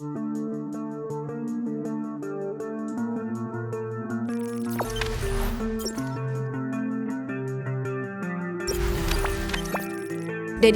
Dedi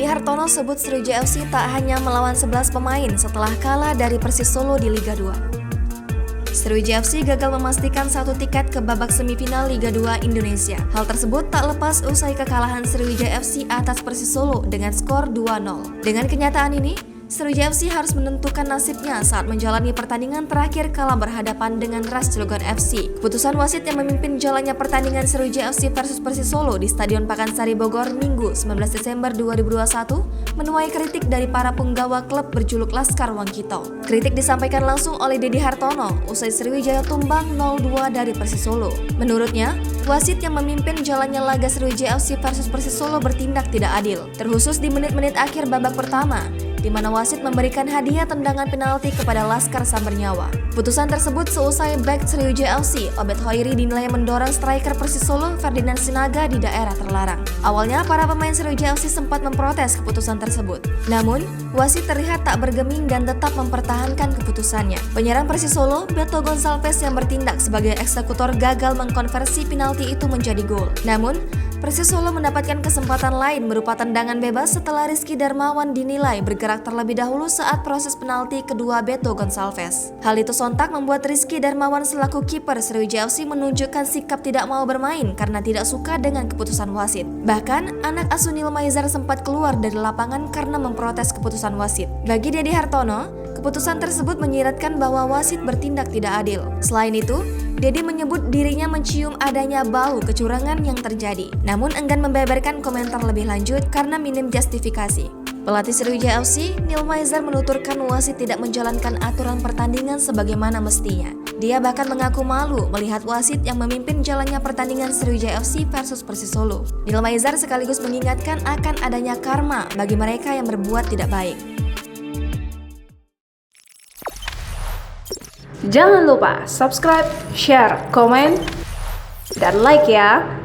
Hartono sebut Sriwijaya FC tak hanya melawan 11 pemain setelah kalah dari Persis Solo di Liga 2. Sriwijaya FC gagal memastikan satu tiket ke babak semifinal Liga 2 Indonesia. Hal tersebut tak lepas usai kekalahan Sriwijaya FC atas Persis Solo dengan skor 2-0. Dengan kenyataan ini, Sriwijaya FC harus menentukan nasibnya saat menjalani pertandingan terakhir kala berhadapan dengan Ras Cilegon FC. Keputusan wasit yang memimpin jalannya pertandingan Sriwijaya FC versus Persis Solo di Stadion Pakansari Bogor Minggu 19 Desember 2021 menuai kritik dari para penggawa klub berjuluk Laskar Wangkito. Kritik disampaikan langsung oleh Dedi Hartono usai Sriwijaya tumbang 0-2 dari Persis Solo. Menurutnya, wasit yang memimpin jalannya laga Sriwijaya FC versus Persis Solo bertindak tidak adil, terkhusus di menit-menit akhir babak pertama, di mana wasit memberikan hadiah tendangan penalti kepada Laskar Sambernyawa. Putusan tersebut seusai bek Sriwijaya FC, Obed Hoiri dinilai mendorong striker Persis Solo Ferdinand Sinaga di daerah terlarang. Awalnya, para pemain Sriwijaya FC sempat memprotes keputusan tersebut. Namun, wasit terlihat tak bergeming dan tetap mempertahankan keputusannya. Penyerang Persis Solo, Beto Gonçalves yang bertindak sebagai eksekutor gagal mengkonversi penalti itu menjadi gol. Namun, Persis Solo mendapatkan kesempatan lain berupa tendangan bebas setelah Rizky Darmawan dinilai bergerak terlebih dahulu saat proses penalti kedua Beto Gonçalves. Hal itu sontak membuat Rizky Darmawan selaku kiper Sriwijaya FC menunjukkan sikap tidak mau bermain karena tidak suka dengan keputusan wasit. Bahkan, anak asuh Nil Maizar sempat keluar dari lapangan karena memprotes keputusan wasit. Bagi Dedi Hartono, keputusan tersebut menyiratkan bahwa wasit bertindak tidak adil. Selain itu, Dedi menyebut dirinya mencium adanya bau kecurangan yang terjadi, namun enggan membeberkan komentar lebih lanjut karena minim justifikasi. Pelatih Sriwijaya FC, Nil Maizar menuturkan wasit tidak menjalankan aturan pertandingan sebagaimana mestinya. Dia bahkan mengaku malu melihat wasit yang memimpin jalannya pertandingan Sriwijaya FC versus Persis Solo. Nil Maizar sekaligus mengingatkan akan adanya karma bagi mereka yang berbuat tidak baik. Jangan lupa subscribe, share, komen, dan like ya!